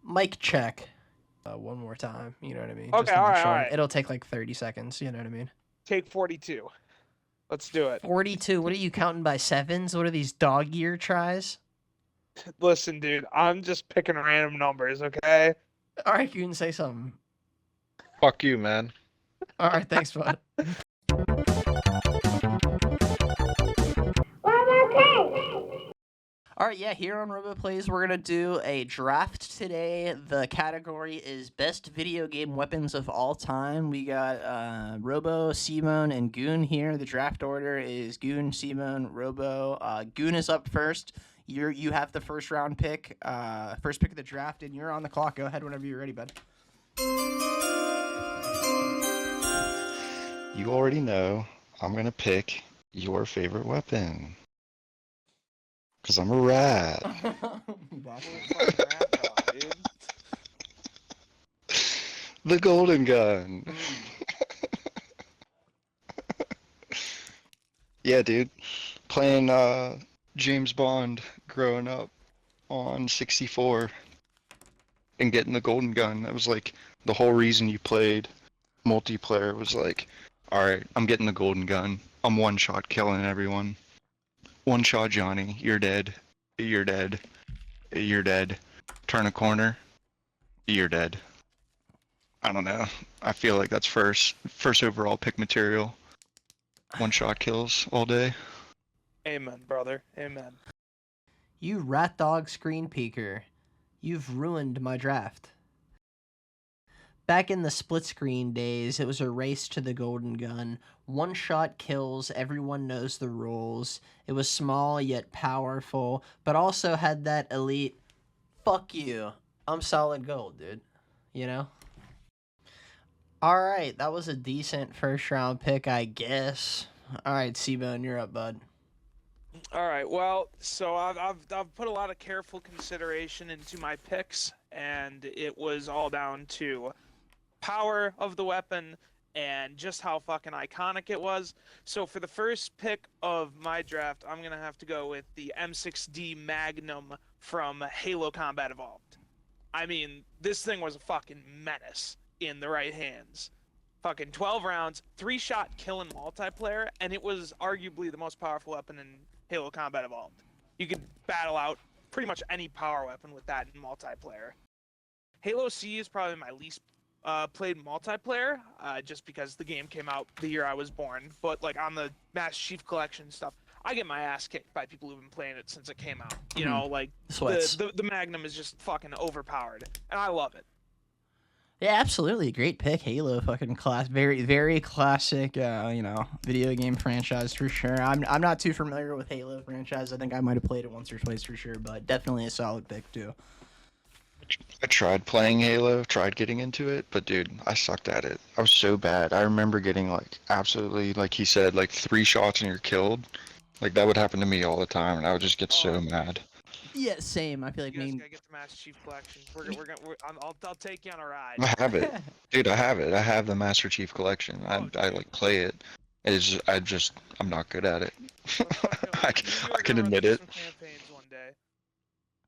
Mic check. One more time. You know what I mean? Okay, Just to all make right, sure. all right. It'll take like 30 seconds. You know what I mean? Take 42. Let's do it. 42. What are you counting by sevens? What are these dog ear tries? Listen, dude, I'm just picking random numbers, okay? All right, you can say something. Fuck you, man. All right, thanks, bud. All right, yeah, here on RoboPlays, we're going to do a draft today. The category is Best Video Game Weapons of All Time. We got Robo, Cbone, and Goon here. The draft order is Goon, Cbone, Robo. Goon is up first. You have the first round pick, first pick of the draft, and you're on the clock. Go ahead whenever you're ready, bud. You already know I'm gonna pick your favorite weapon. Cause I'm a rat. The golden gun. Yeah, dude. Playing James Bond growing up on 64 and getting the golden gun. That was like the whole reason you played multiplayer was like, alright, I'm getting the golden gun. I'm one shot killing everyone. One shot Johnny, you're dead. You're dead. You're dead. Turn a corner. You're dead. I don't know. I feel like that's first overall pick material. One shot kills all day. Amen, brother. Amen. You rat dog screen peeker. You've ruined my draft. Back in the split screen days, it was a race to the golden gun. One shot kills, everyone knows the rules. It was small yet powerful, but also had that elite, fuck you, I'm solid gold, dude. You know? Alright, that was a decent first round pick, I guess. Alright, Cbone, you're up, bud. All right. Well, so I've put a lot of careful consideration into my picks, and it was all down to power of the weapon and just how fucking iconic it was. So for the first pick of my draft, I'm gonna have to go with the M6D Magnum from Halo Combat Evolved. I mean, this thing was a fucking menace in the right hands. Fucking 12 rounds, 3-shot kill in multiplayer, and it was arguably the most powerful weapon in Halo Combat Evolved. You could battle out pretty much any power weapon with that in multiplayer. Halo C is probably my least played multiplayer, just because the game came out the year I was born. But like on the Master Chief Collection stuff, I get my ass kicked by people who've been playing it since it came out. You know, like the Magnum is just fucking overpowered, and I love it. Yeah, absolutely. Great pick. Halo, fucking class. Very, very classic, video game franchise for sure. I'm not too familiar with Halo franchise. I think I might have played it once or twice for sure, but definitely a solid pick too. I tried playing Halo, tried getting into it, but dude, I sucked at it. I was so bad. I remember getting like absolutely, like he said, like 3 shots and you're killed. Like that would happen to me all the time, and I would just get so mad. Yeah, same. I feel like you guys gotta get the Master Chief Collection. I'll take you on a ride. I have it, dude. I have it. I have the Master Chief Collection. I like play it. I'm not good at it. I can admit it.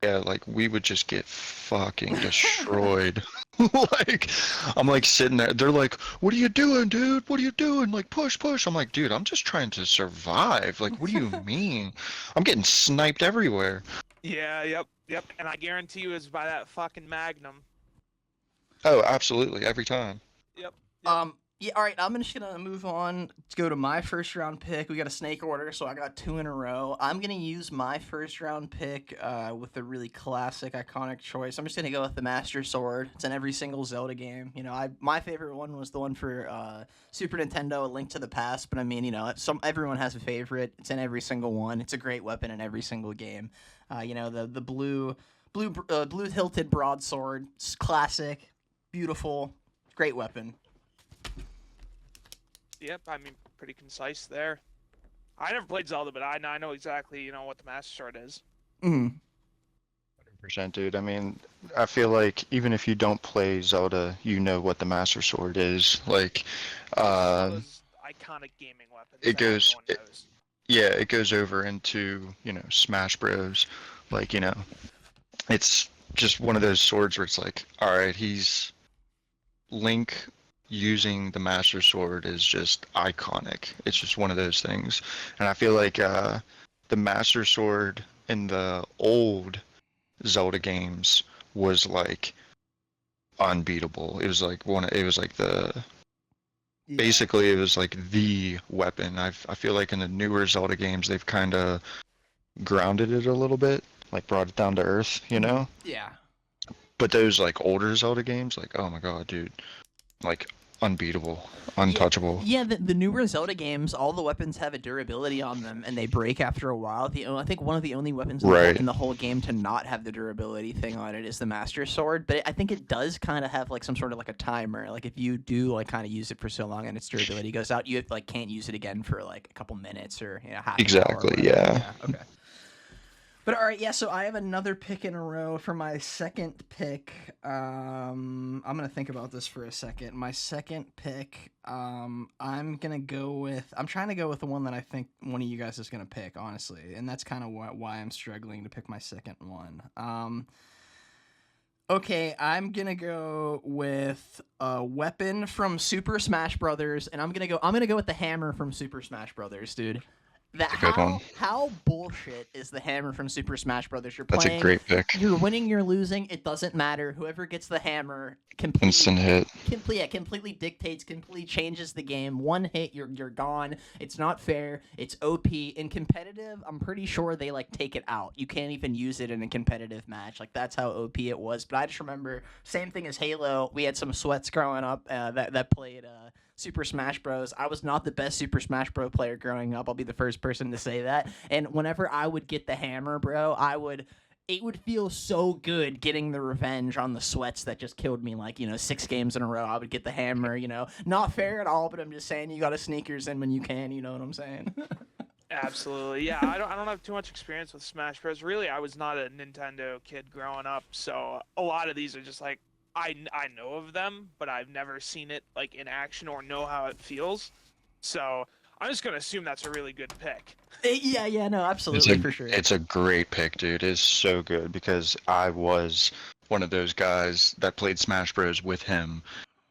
Yeah, like we would just get fucking destroyed. Like I'm like sitting there. They're like, "What are you doing, dude? What are you doing? Like push, push." I'm like, "Dude, I'm just trying to survive. Like, what do you mean? I'm getting sniped everywhere." Yeah, yep. And I guarantee you it's by that fucking Magnum. Oh, absolutely, every time. Yep. Yeah, all right, I'm just going to move on to go to my first round pick. We got a snake order, so I got 2 in a row. I'm going to use my first round pick with a really classic, iconic choice. I'm just going to go with the Master Sword. It's in every single Zelda game. You know, my favorite one was the one for Super Nintendo, A Link to the Past, but I mean, you know, everyone has a favorite. It's in every single one. It's a great weapon in every single game. You know, the blue hilted broadsword. It's classic, beautiful, great weapon. Yep, I mean, pretty concise there. I never played Zelda, but I know exactly, you know, what the Master Sword is. 100%, dude. I mean, I feel like even if you don't play Zelda, you know what the Master Sword is. Like, Zelda's iconic gaming weapon. It goes over into, you know, Smash Bros. Like, you know, it's just one of those swords where it's like, all right, he's Link using the Master Sword is just iconic. It's just one of those things. And I feel like the Master Sword in the old Zelda games was like unbeatable. It was like it was like Yeah. basically it was like the weapon. I feel like in the newer Zelda games they've kind of grounded it a little bit, like brought it down to earth, you know? Yeah. But those like older Zelda games, like oh my god, dude, like unbeatable, untouchable. Yeah, the newer Zelda games, all the weapons have a durability on them, and they break after a while. I think one of the only weapons Right. in the whole game to not have the durability thing on it is the Master Sword. But I think it does kind of have like some sort of like a timer. Like if you do like kind of use it for so long and its durability goes out, you like can't use it again for like a couple minutes or half an hour. Or Exactly, whatever. yeah. Okay. But all right, yeah. So I have another pick in a row for my second pick. I'm gonna think about this for a second. My second pick, I'm trying to go with the one that I think one of you guys is gonna pick, honestly, and that's kind of why I'm struggling to pick my second one. Okay, I'm gonna go with a weapon from Super Smash Brothers, and I'm gonna go with the hammer from Super Smash Brothers, dude. That's a good one. How bullshit is the hammer from Super Smash Brothers? You're That's a playing, great pick. you're winning, you're losing, it doesn't matter. Whoever gets the hammer Instant hit. completely dictates, completely changes the game. One hit, you're gone. It's not fair. It's OP. In competitive, I'm pretty sure they like take it out. You can't even use it in a competitive match. Like that's how OP it was. But I just remember same thing as Halo. We had some sweats growing up that played Super Smash Bros. I was not the best Super Smash Bros. Player growing up. I'll be the first person to say that. And whenever I would get the hammer, bro, it would feel so good getting the revenge on the sweats that just killed me like, 6 games in a row. I would get the hammer, Not fair at all, but I'm just saying you got to sneakers in when you can, you know what I'm saying? Absolutely, yeah. I don't have too much experience with Smash Bros. Really, I was not a Nintendo kid growing up, so a lot of these are just like I know of them, but I've never seen it like in action or know how it feels. So I'm just gonna assume that's a really good pick. Yeah, no, absolutely, for sure. It's a great pick, dude. It's so good because I was one of those guys that played Smash Bros with him,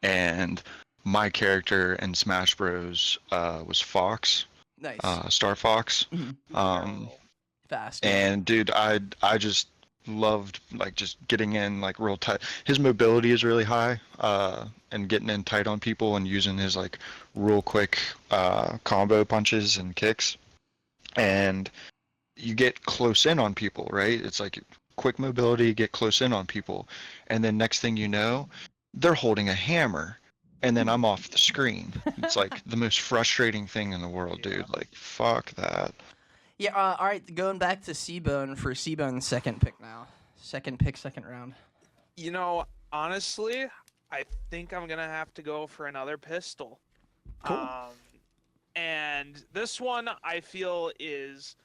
and my character in Smash Bros was Fox, Nice. Star Fox. Fast. And dude, I just loved like just getting in like real tight. His mobility is really high, and getting in tight on people and using his like real quick combo punches and kicks. And you get close in on people, right? It's like quick mobility, get close in on people. And then next thing you know, they're holding a hammer. And then I'm off the screen. It's like the most frustrating thing in the world, dude. Like, fuck that. Yeah, all right, going back to Cbone for Cbone's second pick now. Second pick, second round. Honestly, I think I'm gonna have to go for another pistol. Cool. And this one I feel is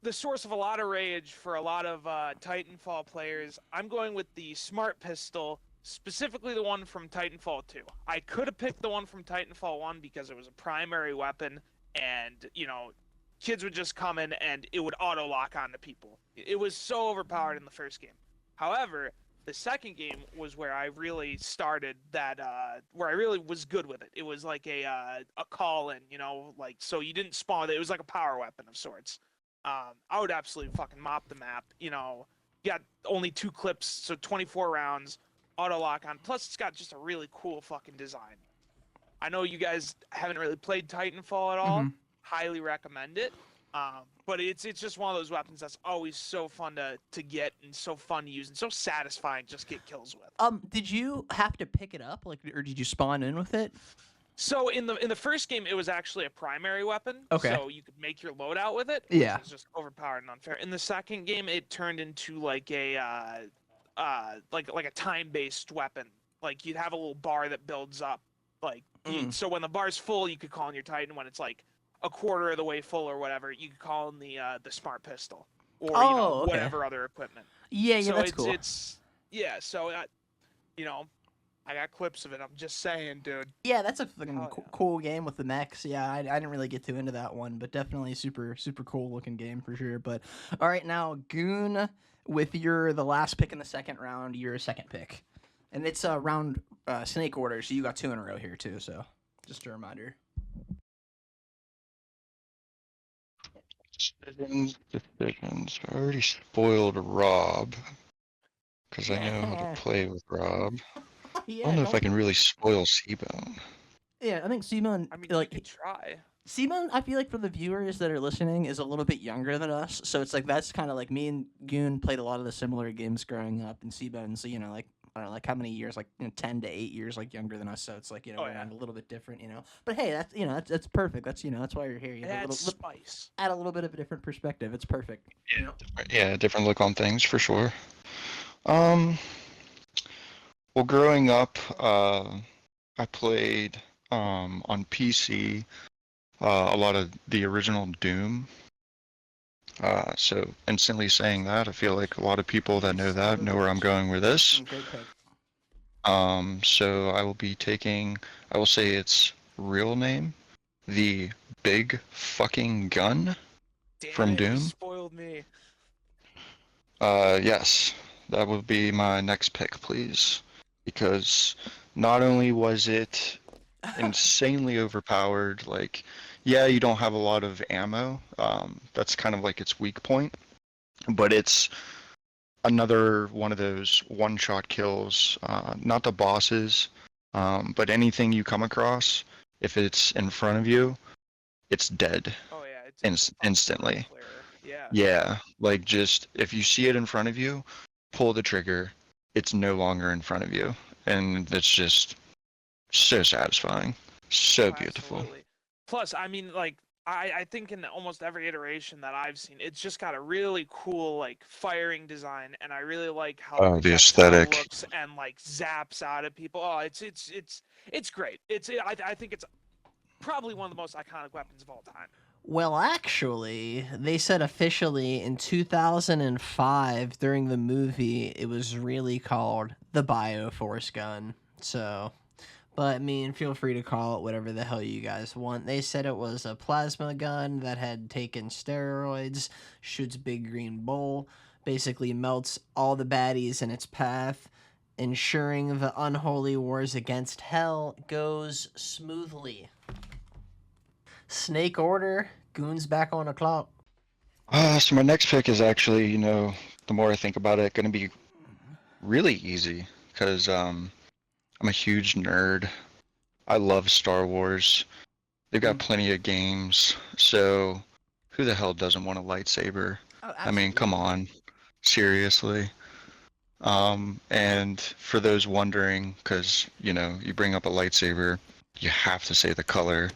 the source of a lot of rage for a lot of Titanfall players. I'm going with the Smart Pistol, specifically the one from Titanfall 2. I could have picked the one from Titanfall 1 because it was a primary weapon, and, kids would just come in and it would auto-lock onto people. It was so overpowered in the first game. However, the second game was where I really started that, where I really was good with it. It was like a call-in, like, so you didn't spawn it. It was like a power weapon of sorts. I would absolutely fucking mop the map. You got only 2 clips, so 24 rounds, auto-lock on. Plus, it's got just a really cool fucking design. I know you guys haven't really played Titanfall at all. Mm-hmm. Highly recommend it. But it's just one of those weapons that's always so fun to get and so fun to use and so satisfying to just get kills with. Did you have to pick it up, like, or did you spawn in with it? So in the first game, it was actually a primary weapon. Okay. So you could make your loadout with it. Yeah. Which was just overpowered and unfair. In the second game, it turned into like a like a time-based weapon. Like you'd have a little bar that builds up. Like so when the bar's full, you could call in your Titan. When it's like a quarter of the way full or whatever, you could call in the Smart Pistol or whatever other equipment. Yeah, so that's cool. So I got clips of it. I'm just saying, dude. Yeah, that's a fucking cool game with the mechs. Yeah, I didn't really get into that one, but definitely super cool looking game for sure. But all right, now Goon with the last pick in the second round, your second pick, and it's a round snake order, so you got 2 in a row here too. So just a reminder. Decisions. I already spoiled Rob because I know how to play with Rob. Yeah, I don't know if I can really spoil Cbone. Yeah, I think Simon, I mean, like, you could try. Simon, I feel like for the viewers that are listening, is a little bit younger than us. So it's like that's kind of like me and Goon played a lot of the similar games growing up, and Simon, so like I don't know, like how many years, like 10 to 8 years, like younger than us. So it's like Oh, we're yeah. a little bit different, But hey, that's that's perfect. That's that's why you're here. You It have a adds little spice. add a little bit of a different perspective. It's perfect. Yeah, different look on things for sure. Well, growing up, I played on PC a lot of the original Doom. So instantly saying that, I feel like a lot of people that know that know where I'm going with this. Great pick. So I will be taking, I will say its real name, the Big Fucking Gun Damn from it, you Doom. spoiled me. Yes, that would be my next pick, please. Because not only was it insanely overpowered, like, yeah, you don't have a lot of ammo. That's kind of like its weak point. But it's another one of those one-shot kills, not the bosses, but anything you come across, if it's in front of you, it's dead Oh yeah, it's instantly. clear. Yeah. Yeah, like just if you see it in front of you, pull the trigger, it's no longer in front of you. And it's just so satisfying. So Oh, beautiful. absolutely. Plus, I mean, like, I think in almost every iteration that I've seen, it's just got a really cool like firing design, and I really like how the Oh, the projectile aesthetic. looks and like zaps out at people. Oh, it's great. I think it's probably one of the most iconic weapons of all time. Well, actually, they said officially in 2005 during the movie it was really called the Bioforce gun. So, but I mean, feel free to call it whatever the hell you guys want. They said it was a plasma gun that had taken steroids, shoots big green bowl, basically melts all the baddies in its path, ensuring the unholy wars against hell goes smoothly. Snake order. Goon's back on the clock. So my next pick is actually, the more I think about it, going to be really easy because I'm a huge nerd. I love Star Wars. They've got plenty of games, so who the hell doesn't want a lightsaber? Oh, I mean, come on, seriously. And for those wondering, because you bring up a lightsaber, you have to say the color.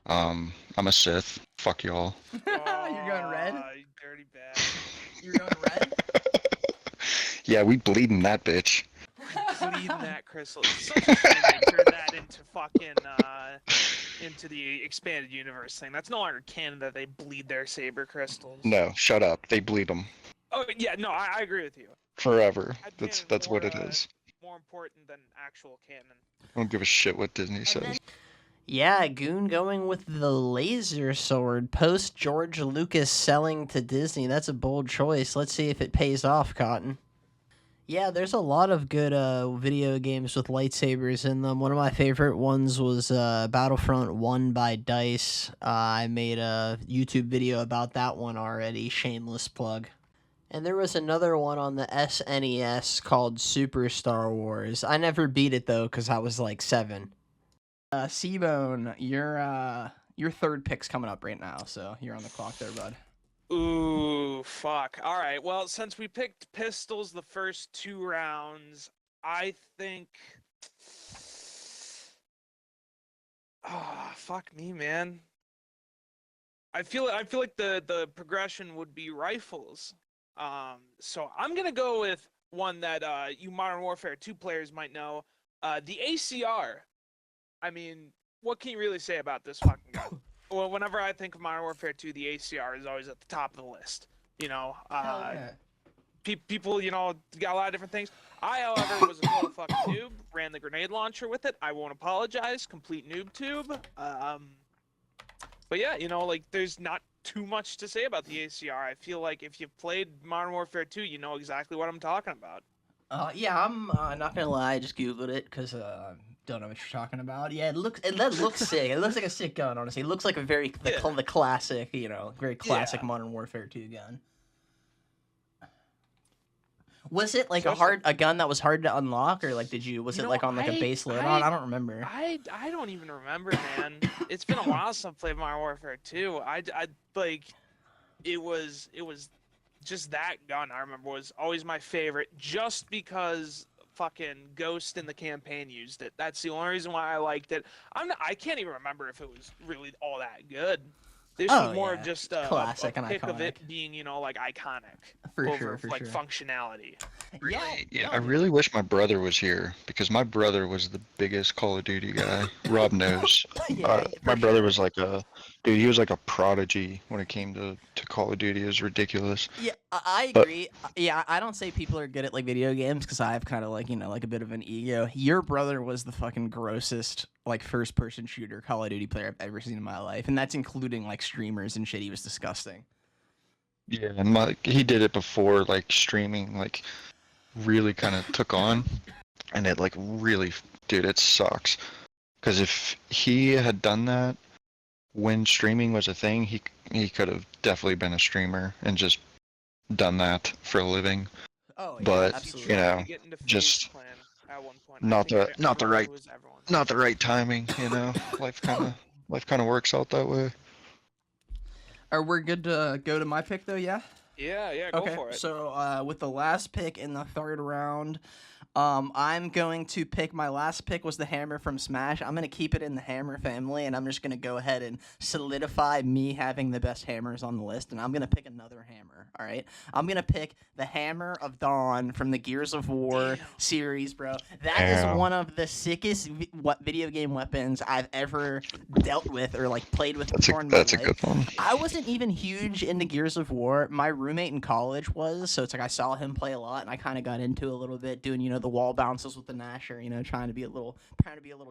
I'm a Sith. Fuck y'all. You're going red? You dirty bastard. You're going red? Yeah, we bleeding that bitch. Bleeding that crystal. It's such a shame they turned that into fucking into the expanded universe thing. That's no longer canon that they bleed their saber crystals. No, shut up. They bleed them Oh yeah, no, I agree with you. forever. That's That's more, what it is. More important than actual canon. I don't give a shit what Disney says. Yeah, Goon going with the laser sword post George Lucas selling to Disney. That's a bold choice. Let's see if it pays off, Cotton. Yeah, there's a lot of good video games with lightsabers in them. One of my favorite ones was Battlefront 1 by DICE. I made a YouTube video about that one already. Shameless plug. And there was another one on the SNES called Super Star Wars. I never beat it though because I was like 7. Cbone, your third pick's coming up right now, so you're on the clock there, bud. Ooh, fuck. All right. Well, since we picked pistols the first 2 rounds, I think. Ah, fuck me, man. I feel like the progression would be rifles. So I'm gonna go with one that you Modern Warfare 2 players might know, the ACR. I mean, what can you really say about this fucking gun? Well, whenever I think of Modern Warfare 2, the ACR is always at the top of the list. People, got a lot of different things. I, however, was a total fucking noob. Ran the grenade launcher with it. I won't apologize. Complete noob tube. But yeah, there's not too much to say about the ACR. I feel like if you played Modern Warfare 2, you know exactly what I'm talking about. Yeah, I'm not gonna lie. I just googled it because don't know what you're talking about. Yeah, that looks sick. It looks like a sick gun. Honestly, it looks like a the classic, very classic Yeah. Modern Warfare 2 gun. Was it like Especially- a gun that was hard to unlock, or like was You it know, like on like a base load on? I don't remember. I don't even remember, man. It's been a while since I played Modern Warfare 2. I like it was just that gun. I remember was always my favorite, just because fucking Ghost in the campaign used it. That's the only reason why I liked it. I can't even remember if it was really all that good. This Oh, was more yeah. of just Classic a and pick of it iconic. being, like iconic For over sure, for like sure. functionality. Yeah, no, I really wish my brother was here because my brother was the biggest Call of Duty guy. Rob knows. Yeah, My for brother sure. was like dude, he was like a prodigy when it came to Call of Duty. It was ridiculous. Yeah, I But agree. Yeah, I don't say people are good at like video games because I have kind of like like a bit of an ego. Your brother was the fucking grossest like first person shooter Call of Duty player I've ever seen in my life, and that's including like streamers and shit. He was disgusting. yeah, he did it before like streaming like really kind of took on, and it like really, dude, it sucks. Because if he had done that when streaming was a thing, he could have definitely been a streamer and just done that for a living. Oh yeah, But, absolutely. you Tried know, to get into FaZe just Clan at one point. I not think the not the everyone right knew was everyone. not the right timing. Life kind of works out that way. Are we good to go to my pick though? Yeah. Yeah, go for it. So with the last pick in the third round, I'm going to pick my last pick was the hammer from Smash. I'm going to keep it in the hammer family, and I'm just going to go ahead and solidify me having the best hammers on the list, and I'm going to pick another hammer, all right? I'm going to pick the Hammer of Dawn from the Gears of War Damn. series, bro. That is Damn. one of the sickest video game weapons I've ever dealt with or like played with before in my That's a life. good one. I wasn't even huge into Gears of War. My roommate in college was, so it's like I saw him play a lot, and I kind of got into it a little bit, doing the wall bounces with the Nasher, trying to be a little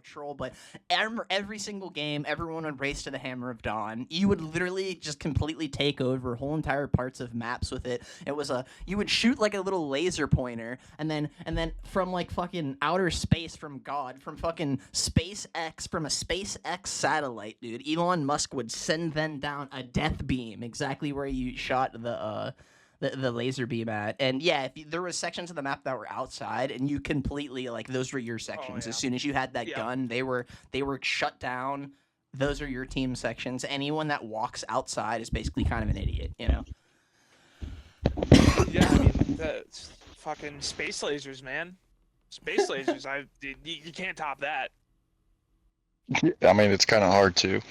troll. But I remember every single game, everyone would race to the Hammer of Dawn. You would literally just completely take over whole entire parts of maps with it. It was you would shoot like a little laser pointer, and then from like fucking outer space from fucking SpaceX, from a SpaceX satellite, dude, Elon Musk would send them down a death beam exactly where you shot the laser beam at. And yeah, there was sections of the map that were outside, and you completely like those were your sections. yeah. As soon as you had that Yeah. gun, they were shut down. Those are your team sections. Anyone that walks outside is basically kind of an idiot, Yeah, I mean, that's fucking space lasers, man. Space lasers, you can't top that. I mean, it's kind of hard to.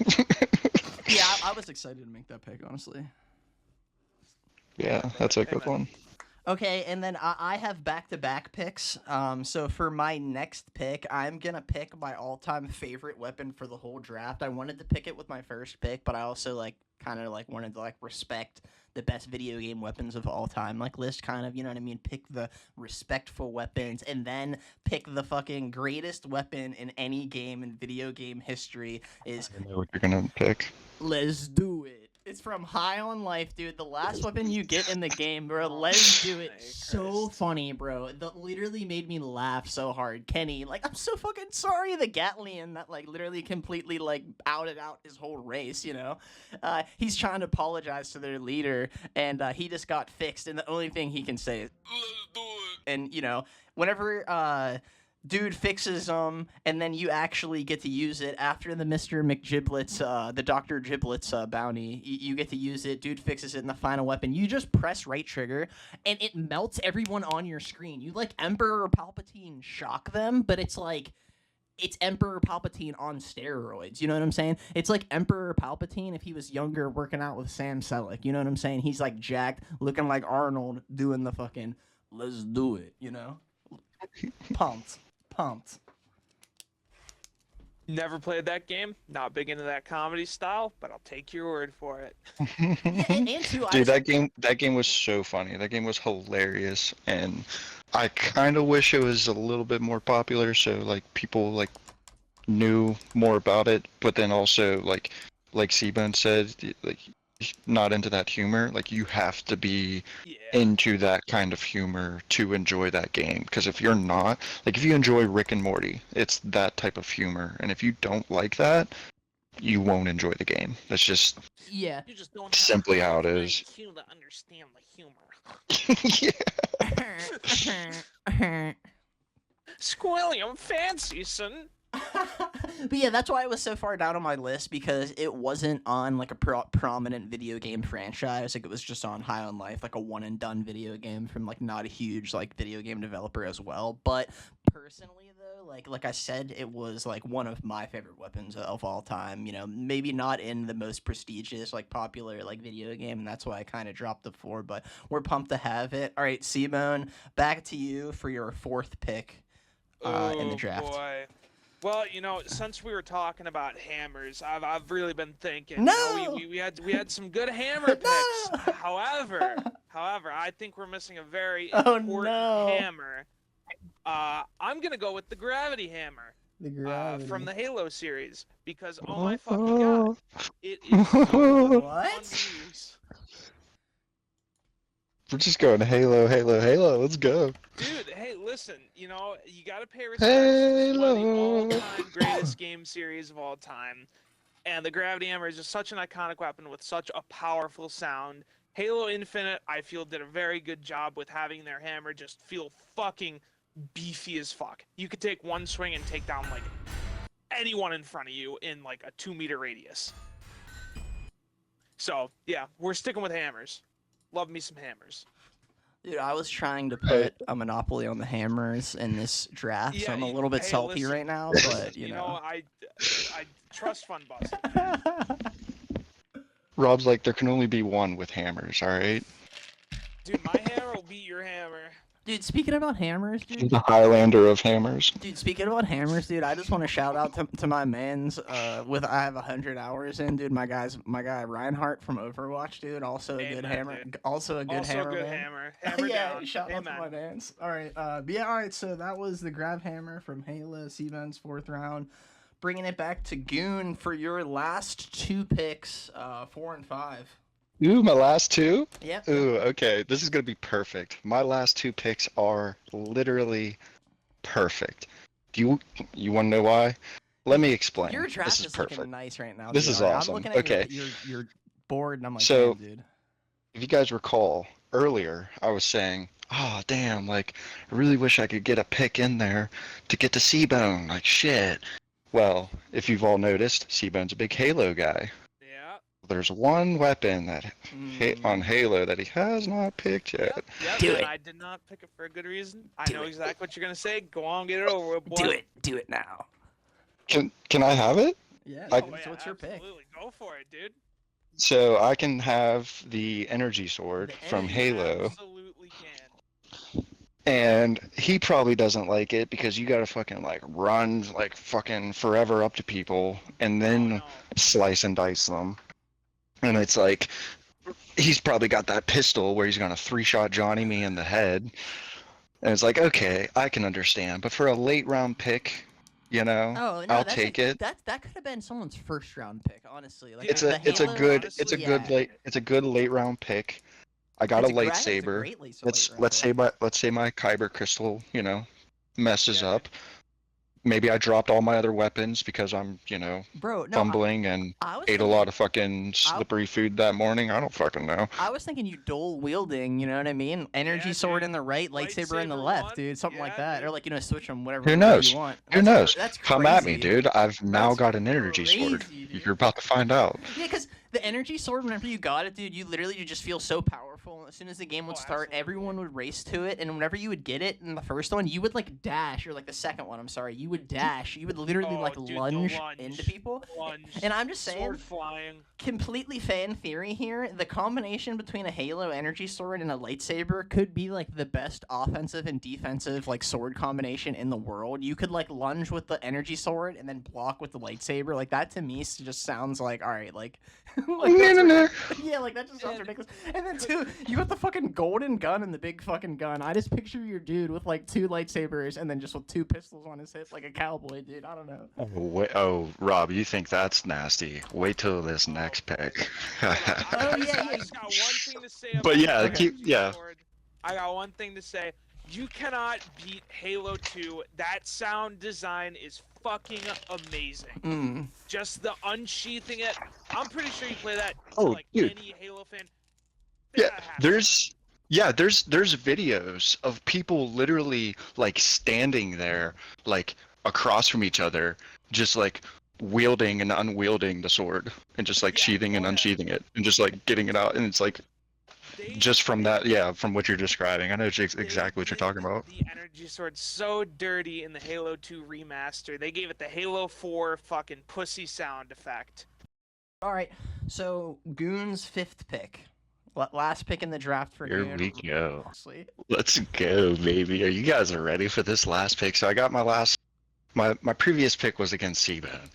Yeah, I was excited to make that pick, honestly. Yeah, that's a good one. Okay, and then I have back-to-back picks. So for my next pick, I'm gonna pick my all-time favorite weapon for the whole draft. I wanted to pick it with my first pick, but I also kind of wanted to respect the best video game weapons of all time, list kind of, you know what I mean? Pick the respectful weapons, and then pick the fucking greatest weapon in any game in video game history is. I know what you're gonna pick. Let's do it. It's from High on Life, dude. The last weapon you get in the game, bro. Let's do it. So funny, bro. That literally made me laugh so hard. Kenny, I'm so fucking sorry. The Gatlian that literally completely outed out his whole race. He's trying to apologize to their leader, and he just got fixed. And the only thing he can say is, "Let's do it." And whenever dude fixes them, and then you actually get to use it after the Mr. McGiblets, the Dr. Giblets bounty. You get to use it. Dude fixes it in the final weapon. You just press right trigger, and it melts everyone on your screen. You Emperor Palpatine shock them, but it's Emperor Palpatine on steroids. You know what I'm saying? It's like Emperor Palpatine if he was younger, working out with Sam Selleck. You know what I'm saying? He's jacked, looking like Arnold, doing the fucking let's do it. Pumped. Never played that game. Not big into that comedy style, but I'll take your word for it. Yeah, and too, Dude, that game was so funny. That game was hilarious, and I kind of wish it was a little bit more popular, so people knew more about it. But then also like Cbone said, not into that humor, like you have to be Yeah. into that kind of humor to enjoy that game. Because if you're not, like if you enjoy Rick and Morty, it's that type of humor. And if you don't like that, you won't enjoy the game. That's just Yeah. You just don't have simply the how it fucking is. IQ to understand the humor. Yeah. Squilly, I'm fancy, son. But yeah, that's why it was so far down on my list, because it wasn't on like a prominent video game franchise. Like it was just on High on Life, like a one and done video game from like not a huge like video game developer as well. But personally though, like I said, it was like one of my favorite weapons of all time. You know, maybe not in the most prestigious like popular like video game, and that's why I kind of dropped the 4. But we're pumped to have it. All right, Cbone, back to you for your 4th pick in the draft. Boy. Well, since we were talking about hammers, I've really been thinking. No! We had some good hammer picks. No! However, I think we're missing a very Oh, important no. hammer. I'm gonna go with the gravity hammer from the Halo series, because oh my fucking god, it is so fun What? to use. We're just going Halo, Halo, Halo. Let's go. Dude, hey, listen, you gotta pay respect to one of the Halo. all-time greatest game series of all time. And the Gravity Hammer is just such an iconic weapon with such a powerful sound. Halo Infinite, I feel, did a very good job with having their hammer just feel fucking beefy as fuck. You could take one swing and take down, like, anyone in front of you in, like, a 2-meter radius. So, yeah, we're sticking with hammers. Love me some hammers. Dude, I was trying to put a monopoly on the hammers in this draft, so I'm a little bit salty listen, right now, but, you know. I trust Fun Bus. Rob's like, there can only be one with hammers, alright? Dude, my hammer will beat your hammer. Dude, speaking about hammers, dude. The Highlander of hammers. Dude, speaking about hammers, dude, I just want to shout out to my mans. I have 100 hours in, dude. My guy Reinhardt from Overwatch, dude. Also a good hammer. Dude. Also a good hammer. Also a good man. hammer. Hammer Yeah, down. shout out to my mans. All right, all right. So that was the grab hammer from Halo, Cbone's 4th round. Bringing it back to Goon for your last 2 picks, 4 and 5. Ooh, my last 2? Yep. Ooh, okay. This is going to be perfect. My last 2 picks are literally perfect. Do you want to know why? Let me explain. Your draft this is looking perfect. nice right now. This dude. is I'm awesome. looking at Okay. your board, and I'm like, So- damn, dude. If you guys recall, earlier I was saying, oh, damn, like, I really wish I could get a pick in there to get to Cbone. Like, shit. Well, if you've all noticed, Cbone's a big Halo guy. Yeah. There's one weapon that on Halo that he has not picked yet. Yep. Do and it. I did not pick it for a good reason. I Do know it. exactly what you're gonna say. Go on, get it over with, boy. Do it now. Can I have it? Yeah. I- dude, so what's your pick? Absolutely. Go for it, dude. So I can have the energy sword The from energy- Halo, Absolutely can. and he probably doesn't like it because you gotta fucking like run like fucking forever up to people and then Oh, no. slice and dice them. And it's like he's probably got that pistol where he's gonna 3-shot Johnny me in the head. And it's like, okay, I can understand. But for a late round pick, Oh, no, I'll that's take a, it. That could have been someone's 1st round pick, honestly. Like It's the a it's a Halo- good honestly, it's a good late round pick. I got It's a great- lightsaber. it's a great late Let's round let's pick. say my kyber crystal, messes Yeah. up. Maybe I dropped all my other weapons because I'm, Bro, no, fumbling and I was ate a thinking- lot of fucking slippery food that morning. I don't fucking know. I was thinking you dual wielding, you know what I mean? Energy Yeah, sword dude. in the right, lightsaber in the Lightsaber left, one, dude. Something like yeah, that. Or dude. like, switch them whatever Who way knows? you want. Who That's knows? That's Come at me, crazy. dude. I've now That's got an energy sword. crazy, dude. You're about to find out. Yeah, because the energy sword, whenever you got it, dude, you just feel so powerful. As soon as the game would Oh, start, absolutely. everyone would race to it, and whenever you would get it in the first one, you would like dash, or like the second one, I'm sorry, you would dash. You would literally Oh, like dude, the lunge lunge. into people. Lunge. And I'm just saying, Sword flying. completely fan theory here, the combination between a Halo energy sword and a lightsaber could be like the best offensive and defensive like sword combination in the world. You could like lunge with the energy sword and then block with the lightsaber. Like that to me just sounds like, all right, like Like, that's No. yeah, like that just sounds ridiculous. And then too, you got the fucking golden gun and the big fucking gun. I just picture your dude with like 2 lightsabers and then just with 2 pistols on his hip, like a cowboy, dude. I don't know. Rob, you think that's nasty? Wait till this next pick. I yeah. just got one thing to say about But yeah, the Okay. yeah. sword. I got one thing to say. You cannot beat Halo 2. That sound design is fucking amazing. Just the unsheathing it. I'm pretty sure you play that to, Oh, like dude. any Halo fan. Yeah, there's videos of people literally like standing there, like across from each other, just like wielding and unwielding the sword, and just like sheathing and unsheathing it, and just like getting it out, and it's like just from that, yeah, from what you're describing, I know exactly what you're talking about. The energy sword so dirty in the Halo 2 remaster. They gave it the Halo 4 fucking pussy sound effect. All right, so Goon's 5th pick. Last pick in the draft for Here Goon. we go. Honestly. Let's go, baby. Are you guys ready for this last pick? So I got my previous pick was against Cbone.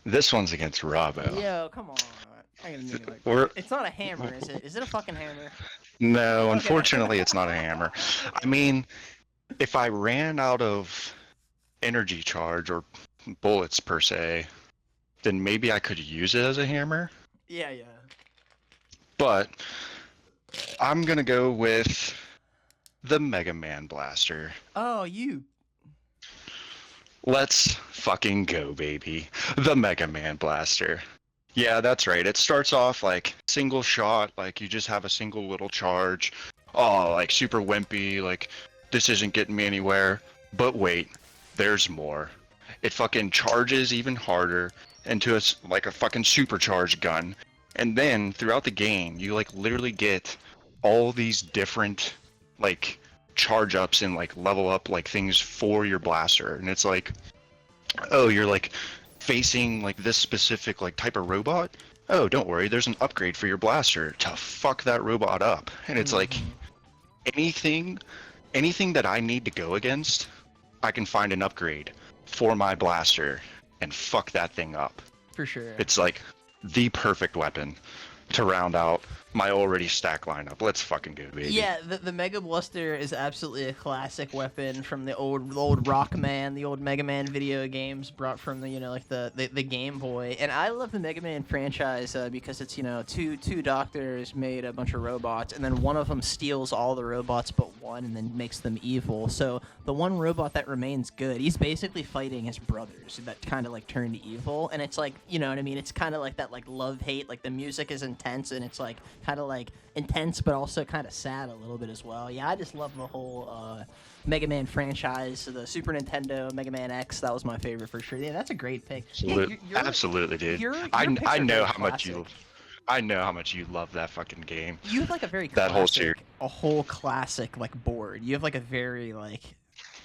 This one's against Robbo. Yo, come on. I ain't gonna do We're- It's not a hammer, is it? Is it a fucking hammer? No, Okay. unfortunately, it's not a hammer. I mean, if I ran out of energy charge or bullets per se, then maybe I could use it as a hammer. Yeah. But I'm gonna go with the Mega Man Blaster. Oh, you. Let's fucking go, baby. The Mega Man Blaster. Yeah, that's right. It starts off like single shot, like you just have a single little charge. Oh, like super wimpy, like this isn't getting me anywhere. But wait, there's more. It fucking charges even harder into like a fucking supercharged gun. And then throughout the game, you like literally get all these different like charge ups and like level up like things for your blaster. And it's like, oh, you're like facing like this specific like type of robot. Oh, don't worry, there's an upgrade for your blaster to fuck that robot up. And it's like anything that I need to go against, I can find an upgrade for my blaster and fuck that thing up. For sure. It's like the perfect weapon to round out my already stacked lineup. Let's fucking go, baby. Yeah, the Mega Blaster is absolutely a classic weapon from the old Rockman, the old Mega Man video games brought from the like the Game Boy. And I love the Mega Man franchise because it's two doctors made a bunch of robots, and then one of them steals all the robots but one, and then makes them evil. So the one robot that remains good, he's basically fighting his brothers that kind of like turned evil, and it's like what I mean. It's kind of like that like love hate. Like the music is intense, and it's like kind of like intense but also kind of sad a little bit as well. Yeah, I just love the whole Mega Man franchise. The Super Nintendo Mega Man X, that was my favorite for sure. Yeah, that's a great pick. Absolutely, dude. I know how much you love that fucking game. You have like a very that whole series. A whole classic like board. You have like a very like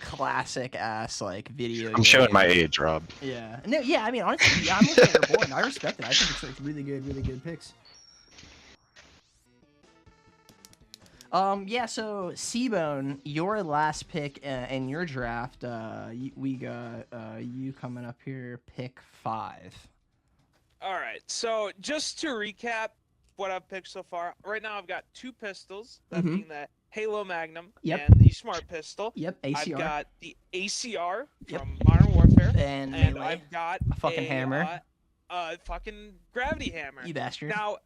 classic ass like video I'm game. showing my age, Rob. Yeah. No, yeah, I mean honestly, I'm looking at your board. I respect it. I think it's like really good picks. Yeah, so Cbone, your last pick in your draft, we got you coming up here, pick 5. All right, so just to recap what I've picked so far, right now I've got 2 pistols, that being the Halo Magnum and the Smart Pistol. Yep, ACR. I've got the ACR from Modern Warfare, and I've got a fucking hammer. Fucking gravity hammer. You bastard. Now,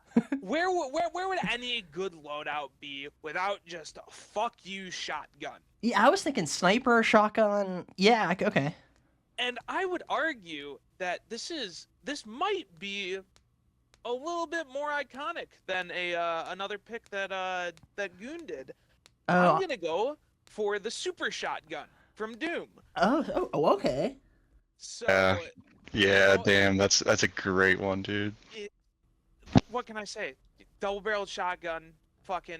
where would any good loadout be without just a fuck you shotgun? Yeah, I was thinking sniper or shotgun. Yeah, okay. And I would argue that this might be a little bit more iconic than another pick that Goon did. Oh. I'm gonna go for the super shotgun from Doom. Oh, okay. So. Yeah, damn, that's a great one, dude. What can I say? Double-barreled shotgun, fucking.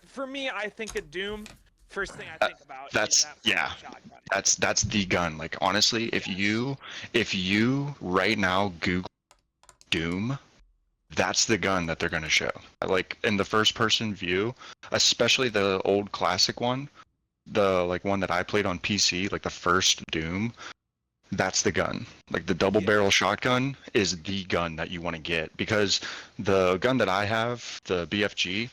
For me, I think of Doom. First thing I think about is that shotgun. That's the gun. Like honestly, if you right now Google Doom, that's the gun that they're gonna show. Like in the first-person view, especially the old classic one, the like one that I played on PC, like the first Doom. that's the gun. Like the double barrel shotgun is the gun that you want to get, because the gun that I have, the BFG,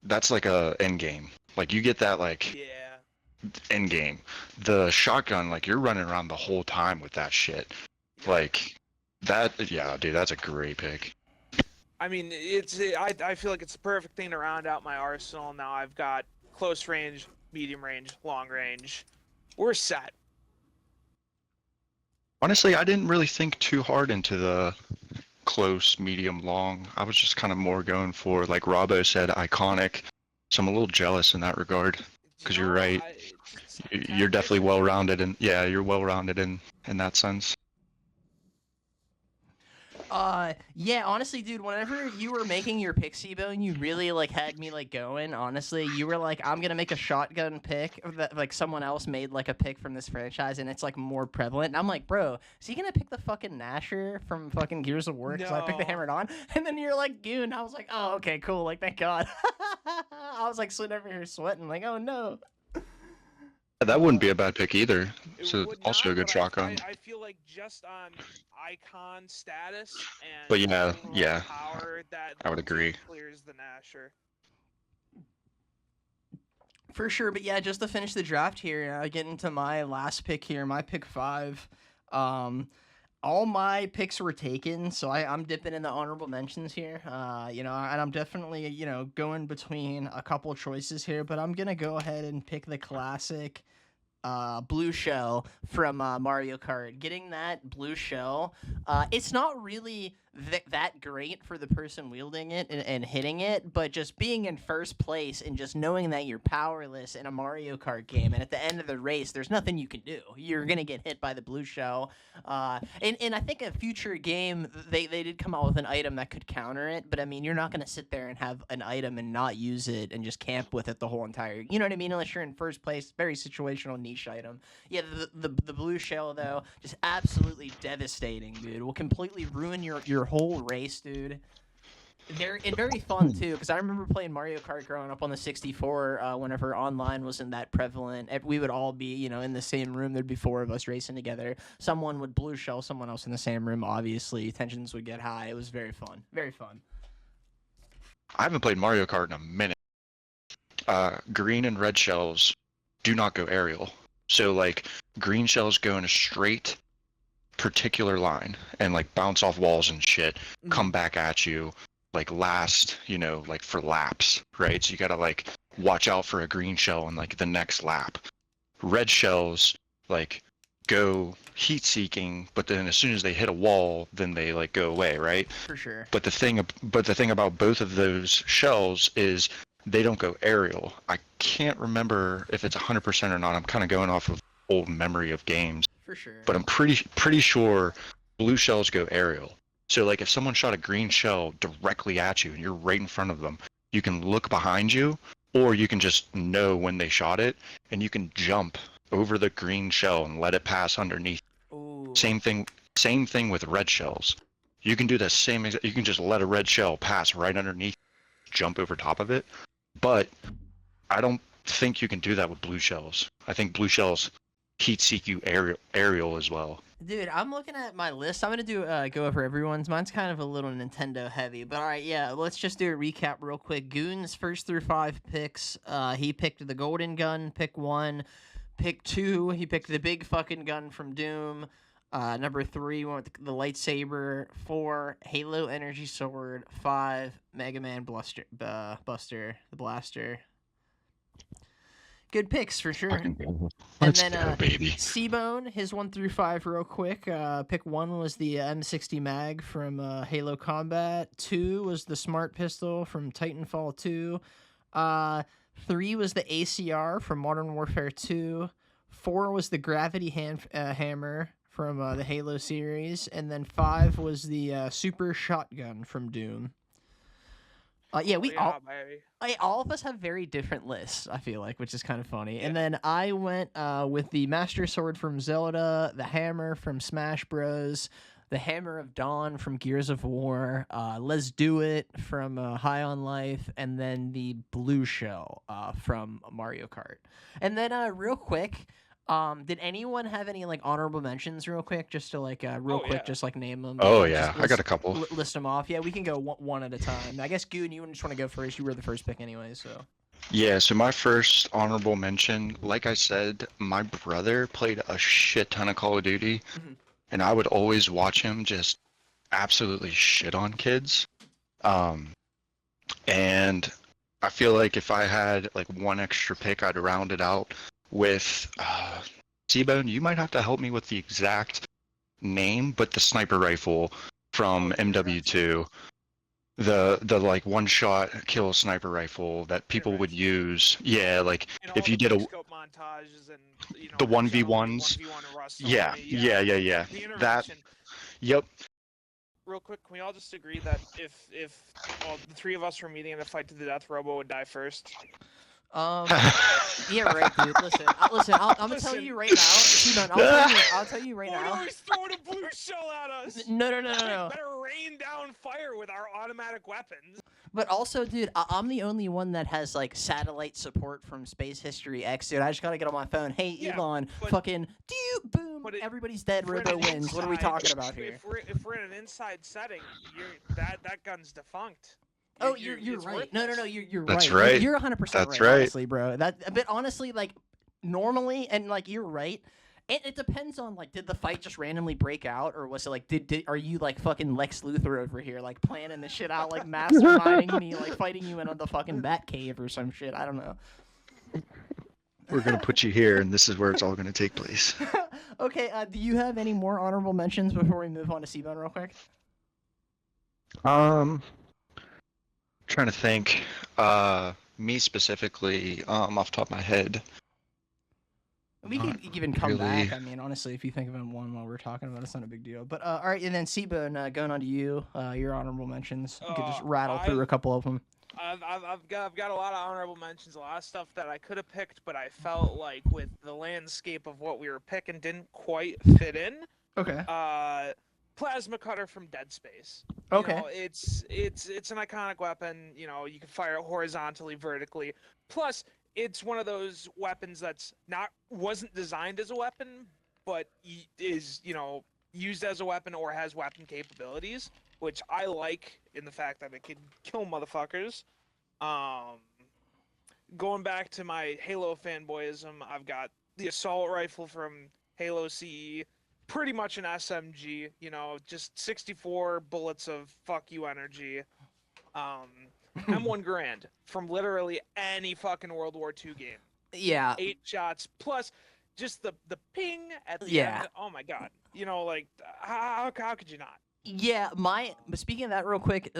that's like a end game. Like you get that like Yeah. end game. The shotgun, like you're running around the whole time with that shit. Like that, yeah, dude, that's a great pick. I mean, I feel like it's the perfect thing to round out my arsenal. Now I've got close range, medium range, long range. We're set. Honestly, I didn't really think too hard into the close, medium, long. I was just kind of more going for, like Robbo said, iconic. So I'm a little jealous in that regard, because you're right. You're definitely well-rounded, and yeah, you're well-rounded in that sense. Yeah, honestly, dude, whenever you were making your pick, Cbone, you really like had me like going. Honestly, you were like, I'm gonna make a shotgun pick that like someone else made like a pick from this franchise, and it's like more prevalent. And I'm like, bro, is he gonna pick the fucking Nasher from fucking Gears of War? Because I picked the Hammered On, and then you're like Goon. I was like, oh, okay, cool. Like, thank God. I was like sitting over here sweating, like, oh no. That wouldn't be a bad pick either. So also not, a good shotgun. I feel like just on icon status and but yeah, power, that I would agree. Clears the Nasher. For sure, but yeah, just to finish the draft here, getting to my last pick here, my pick 5. All my picks were taken, so I'm dipping in the honorable mentions here. And I'm definitely, going between a couple choices here, but I'm gonna go ahead and pick the classic blue shell from Mario Kart. Getting that blue shell, it's not really that great for the person wielding it and hitting it, but just being in first place and just knowing that you're powerless in a Mario Kart game, and at the end of the race, there's nothing you can do. You're gonna get hit by the blue shell. And I think a future game, they did come out with an item that could counter it, but I mean, you're not gonna sit there and have an item and not use it and just camp with it the whole entire. You know what I mean? Unless you're in first place, very situational niche item. Yeah, the blue shell though, just absolutely devastating, dude. Will completely ruin your whole race, dude. Very fun too, because I remember playing Mario Kart growing up on the 64. Whenever online wasn't that prevalent, we would all be, in the same room. There'd be 4 of us racing together. Someone would blue shell someone else in the same room. Obviously, tensions would get high. It was very fun. Very fun. I haven't played Mario Kart in a minute. Green and red shells do not go aerial. So like green shells go in a straight particular line and like bounce off walls and shit, come back at you, like last, like for laps, right? So you gotta like watch out for a green shell in like the next lap. Red shells like go heat seeking, but then as soon as they hit a wall, then they like go away, right? For sure. But the thing about both of those shells is they don't go aerial. I can't remember if it's 100% or not. I'm kind of going off of old memory of games. For sure. But I'm pretty sure blue shells go aerial. So like if someone shot a green shell directly at you and you're right in front of them, you can look behind you, or you can just know when they shot it, and you can jump over the green shell and let it pass underneath. Ooh. Same thing with red shells. You can do the same. You can just let a red shell pass right underneath, jump over top of it. But I don't think you can do that with blue shells. I think blue shells heat seek you aerial as well. Dude, I'm looking at my list. I'm gonna go over everyone's. Mine's kind of a little Nintendo heavy, but all right, yeah. Let's just do a recap real quick. Goon's first through 5 picks. He picked the golden gun, pick 1. Pick 2, he picked the big fucking gun from Doom. Number 3 went with the lightsaber. 4, Halo energy sword. 5, Mega Man Buster, the blaster. Good picks for sure. And then Cbone, his 1 through 5 real quick. Pick 1 was the M60 mag from Halo Combat. 2 was the Smart Pistol from Titanfall 2. 3 was the ACR from Modern Warfare 2. 4 was the Gravity Hammer from the Halo series. And then 5 was the Super Shotgun from Doom. All of us have very different lists, I feel like, which is kind of funny. Yeah. And then I went with the Master Sword from Zelda, the Hammer from Smash Bros., the Hammer of Dawn from Gears of War, Let's Do It from High on Life, and then the Blue Shell from Mario Kart. And then real quick, Did anyone have any like honorable mentions real quick, just to like real Oh, quick, yeah. just like name them? Oh just yeah, I got a couple. list them off. Yeah, we can go one at a time. I guess Goon, you just want to go first. You were the first pick anyway, so. Yeah, so my first honorable mention, like I said, my brother played a shit ton of Call of Duty, Mhm. and I would always watch him just absolutely shit on kids. And I feel like if I had like one extra pick, I'd round it out with Cbone. You might have to help me with the exact name, but the sniper rifle from MW2, the like one shot kill sniper rifle that people would use. Yeah, like And if all you the did a quickscope montages and the Headshot 1v1s. 1v1 Rust Yeah, Army, yeah. The That. intervention. Yep. Real quick, can we all just agree that if the three of us were meeting in a fight to the death, Robo would die first? Yeah, right, dude. Listen, I'm gonna tell you right now. T-Bone, I'll tell you right Oh now. no, he's throwing a blue shell at us! No. Better rain down fire with our automatic weapons. But also, dude, I'm the only one that has like satellite support from Space History X, dude. I just gotta get on my phone. Hey, Yeah, Elon, but- fucking, boom, but everybody's dead. If we're in Robo an wins. What are we inside- talking about here? If we're in an inside setting, that gun's defunct. Oh, you're it's right. worthless. No, you're That's right. right. You're 100% That's right, right. honestly, bro. But honestly, like, normally, and like, you're right. It depends on like, did the fight just randomly break out, or was it like, are you like fucking Lex Luthor over here, like planning this shit out, like masterminding me, like fighting you in the fucking Bat Cave or some shit? I don't know. We're gonna put you here, and this is where it's all gonna take place. Okay, do you have any more honorable mentions before we move on to Cbone real quick? Trying to think. Me specifically, off the top of my head. We could Not even come really. back. I mean, honestly, if you think of one while we're talking about it, it's not a big deal. But all right, and then Cbone, going on to you, your honorable mentions. You could just rattle through a couple of them. I've got a lot of honorable mentions, a lot of stuff that I could have picked, but I felt like with the landscape of what we were picking didn't quite fit in. Okay. Plasma cutter from Dead Space. Okay. You know, it's an iconic weapon. You know, you can fire it horizontally, vertically. Plus, it's one of those weapons that's wasn't designed as a weapon, but is used as a weapon or has weapon capabilities, which I like in the fact that it can kill motherfuckers. Going back to my Halo fanboyism, I've got the assault rifle from Halo CE, pretty much an SMG, just 64 bullets of fuck you energy. M1 Grand from literally any fucking World War II game. Yeah. 8 shots plus just the ping at the Yeah. end. Oh my god. Like how could you not? Yeah, but speaking of that real quick,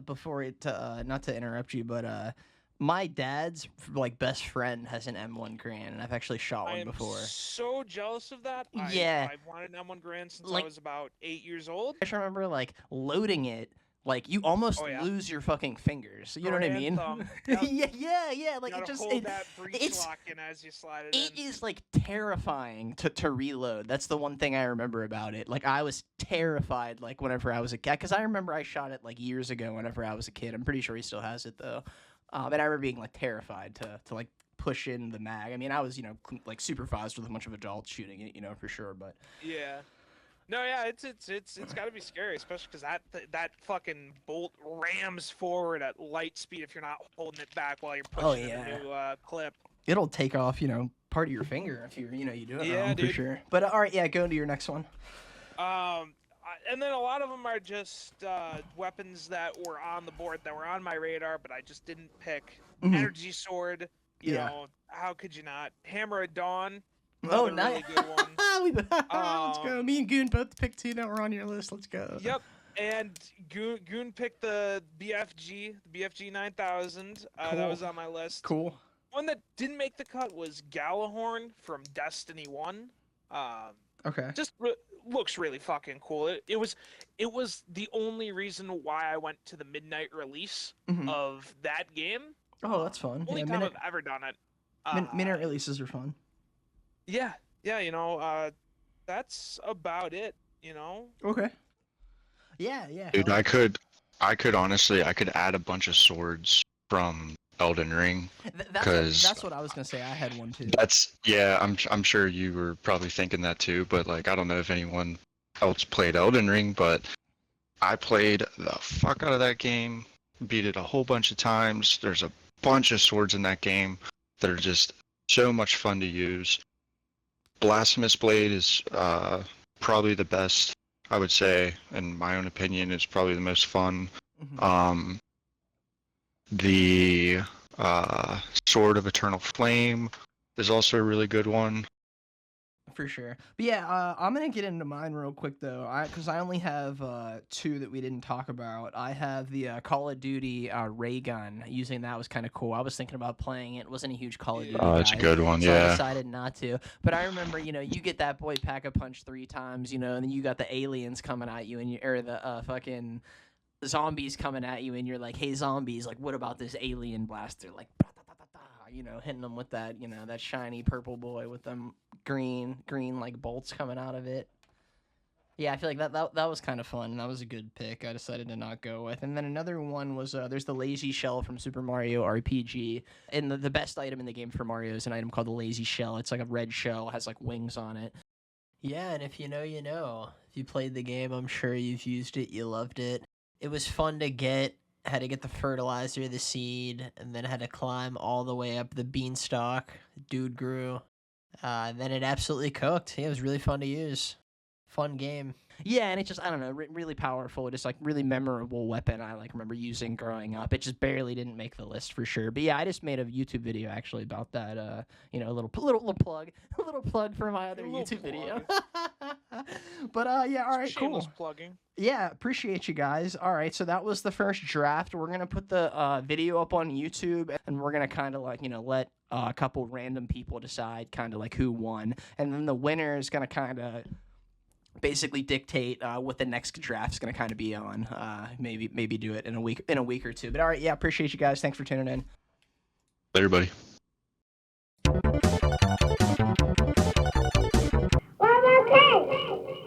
before it, not to interrupt you, but my dad's like best friend has an M1 Grand, and I've actually shot one I am before. so jealous of that. Yeah. I've wanted an M1 Grand since Like- I was about 8 years old. I just remember like loading it, like you almost Oh, yeah. lose your fucking fingers. You know what I Hand mean? thumb. Yep. Yeah. Like You it gotta just hold that breech it's- lock in as you slide it It in. is like terrifying to reload. That's the one thing I remember about it. Like I was terrified like whenever I was a kid, because I remember I shot it like years ago whenever I was a kid. I'm pretty sure he still has it though. And I remember being like terrified to like push in the mag. I mean, I was like supervised with a bunch of adults shooting it, for sure. But Yeah. No, yeah, it's got to be scary, especially because that fucking bolt rams forward at light speed if you're not holding it back while you're pushing yeah. a new clip. it'll take off part of your finger if you do it Yeah, wrong, for dude. sure. But all right, yeah, go into your next one. And then a lot of them are just weapons that were on the board that were on my radar, but I just didn't pick. Mhm. Energy sword, you Yeah. know, how could you not? Hammer of Dawn. Oh, another nice. really good one. Let's go. Me and Goon both picked two that were on your list. Let's go. Yep. And Goon picked the BFG 9000. That Cool. was on my list. Cool. One that didn't make the cut was Galahorn from Destiny 1. Okay. Just looks really fucking cool. It was the only reason why I went to the midnight release Mhm. of that game. Oh, that's fun. Only Yeah, time I've ever done it. minute releases are fun. Yeah, that's about it. Okay. Yeah. Dude, I could honestly, I could add a bunch of swords from Elden Ring. That's what I was gonna say. I had one too. I'm sure you were probably thinking that too, but like I don't know if anyone else played Elden Ring, but I played the fuck out of that game, beat it a whole bunch of times. There's a bunch of swords in that game that are just so much fun to use. Blasphemous Blade is probably the best, I would say, in my own opinion, is probably the most fun. Mhm. The Sword of Eternal Flame is also a really good one. For sure. But yeah, I'm gonna get into mine real quick though, because I only have two that we didn't talk about. I have the Call of Duty ray gun. Using that was kind of cool. I was thinking about playing it. Wasn't a huge Call of Duty Oh, guy, that's a good one, so I yeah. decided not to. But I remember, you get that boy pack a punch 3 times, and then you got the aliens coming at you, and or the fucking zombies coming at you, and you're like, hey zombies, like what about this alien blaster, like hitting them with that that shiny purple boy with them green like bolts coming out of it. Yeah, I feel like that was kind of fun, and that was a good pick. I decided to not go with. And then another one was there's the lazy shell from Super Mario RPG, and the best item in the game for Mario is an item called the lazy shell. It's like a red shell, has like wings on it. Yeah, and if you know, you know. If you played the game, I'm sure you've used it, you loved it. It was fun to get. Had to get the fertilizer, the seed, and then had to climb all the way up the beanstalk. Dude grew. And then it absolutely cooked. Yeah, it was really fun to use. Fun game. Yeah, and it just, I don't know, really powerful, just like really memorable weapon I like remember using growing up. It just barely didn't make the list for sure. But yeah, I just made a YouTube video actually about that. A little plug, a little plug for my other YouTube video. But yeah, all right, Shameless cool. plugging. Yeah, appreciate you guys. All right, so that was the first draft. We're gonna put the video up on YouTube, and we're gonna kind of like let a couple random people decide kind of like who won, and then the winner is gonna kind of basically dictate what the next draft's gonna kind of be on. Maybe do it in a week or two. But all right, yeah, appreciate you guys. Thanks for tuning in. Everybody. Well, okay.